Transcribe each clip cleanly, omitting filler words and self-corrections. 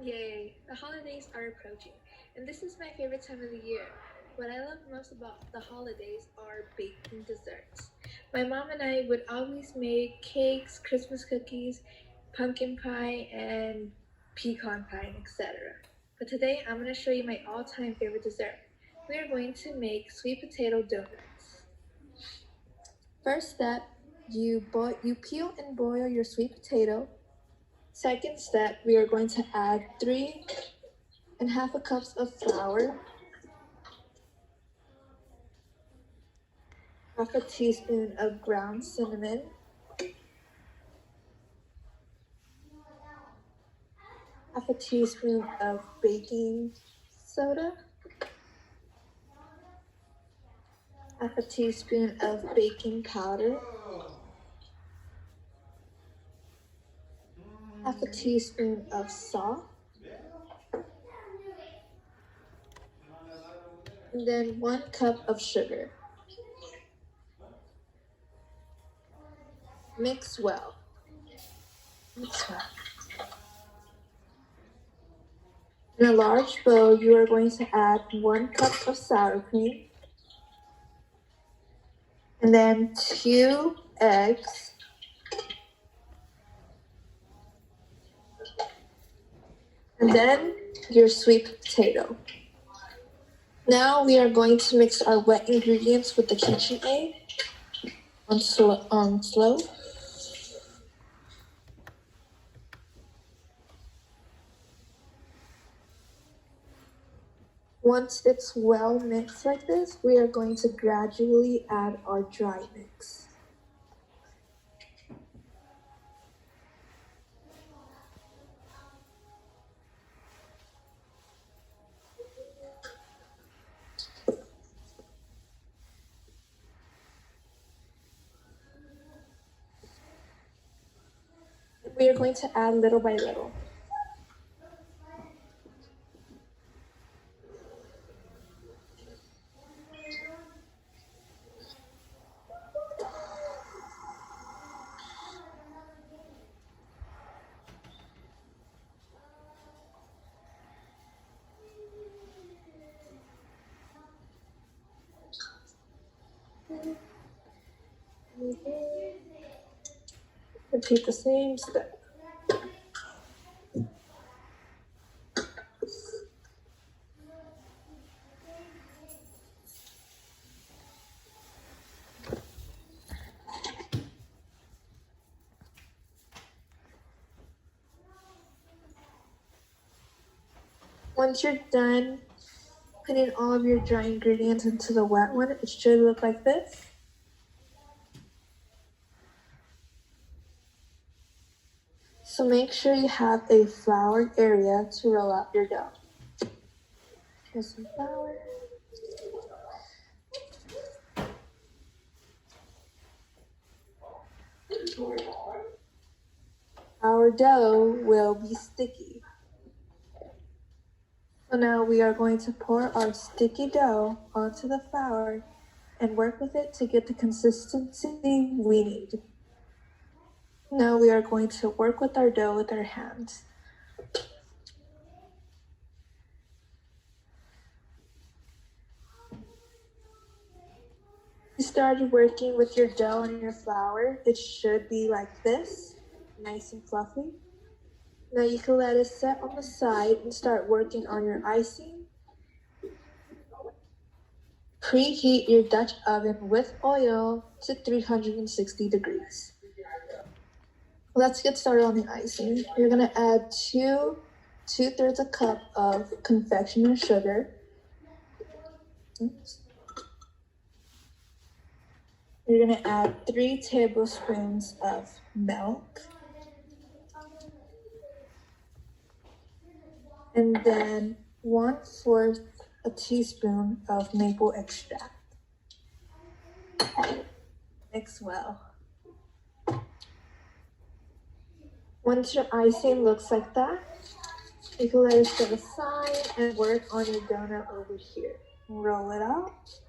Yay! The holidays are approaching, and this is my favorite time of the year. What I love most about the holidays are baking desserts. My mom and I would always make cakes, Christmas cookies, pumpkin pie, and pecan pie, etc. But today I'm going to show you my all-time favorite dessert. We are going to make sweet potato donuts. First step, you peel and boil your sweet potato. Second step, we are going to add 3½ cups of flour, half a teaspoon of ground cinnamon, half a teaspoon of baking soda, half a teaspoon of baking powder, half a teaspoon of salt, and then 1 cup of sugar. Mix well. In a large bowl, you are going to add 1 cup of sour cream, and then 2 eggs, and then your sweet potato. Now we are going to mix our wet ingredients with the KitchenAid on slow. Once it's well mixed like this, we are going to gradually add our dry mix. We are going to add little by little. Repeat the same step. Once you're done putting all of your dry ingredients into the wet one, it should look like this. So make sure you have a floured area to roll out your dough. Here's some flour. Our dough will be sticky. So now we are going to pour our sticky dough onto the flour and work with it to get the consistency we need. Now we are going to work with our dough with our hands. You started working with your dough and your flour. It should be like this, nice and fluffy. Now you can let it set on the side and start working on your icing. Preheat your Dutch oven with oil to 360 degrees. Let's get started on the icing. You're gonna add 2/3 a cup of confectioner sugar. Oops. You're gonna add 3 tablespoons of milk. And then 1/4 a teaspoon of maple extract. Mix well. Once your icing looks like that, you can let it set aside and work on your donut over here. Roll it out.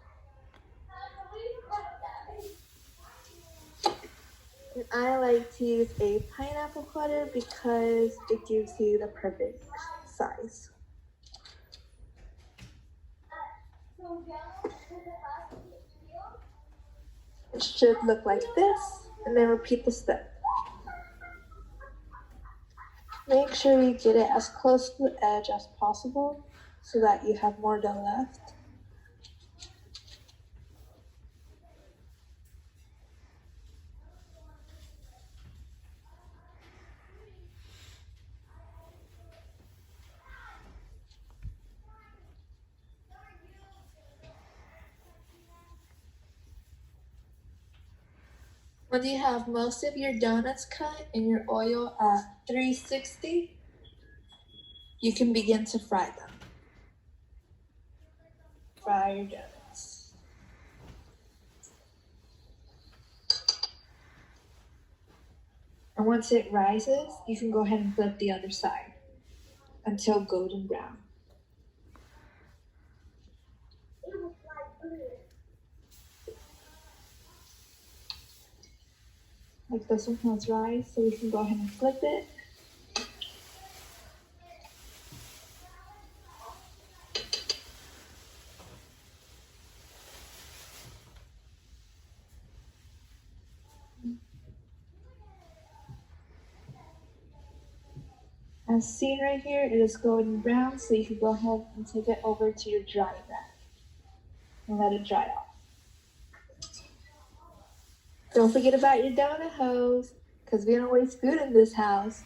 And I like to use a pineapple cutter because it gives you the perfect size. It should look like this, and then repeat the step. Make sure you get it as close to the edge as possible so that you have more dough left. Once you have most of your donuts cut and your oil at 360, you can begin to fry them. Fry your donuts. And once it rises, you can go ahead and flip the other side until golden brown. Like this one has rise, so we can go ahead and flip it. As seen right here, it is golden brown, so you can go ahead and take it over to your drying rack and let it dry off. Don't forget about your donut hose, because we don't waste food in this house.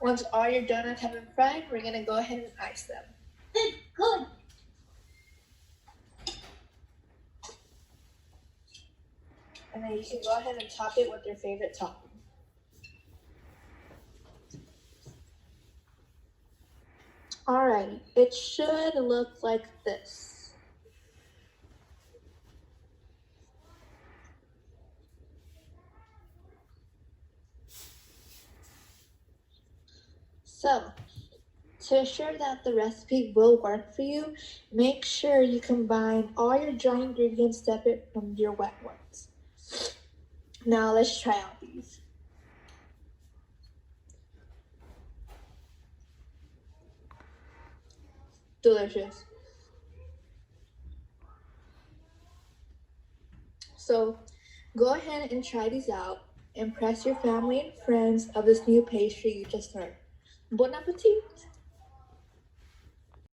Once all your donuts have been fried, we're going to go ahead and ice them. Good. And then you can go ahead and top it with your favorite topping. Alrighty, it should look like this. So, to ensure that the recipe will work for you, make sure you combine all your dry ingredients separate from your wet ones. Now let's try out these. Delicious. So go ahead and try these out. Impress your family and friends of this new pastry you just learned. Bon appetit!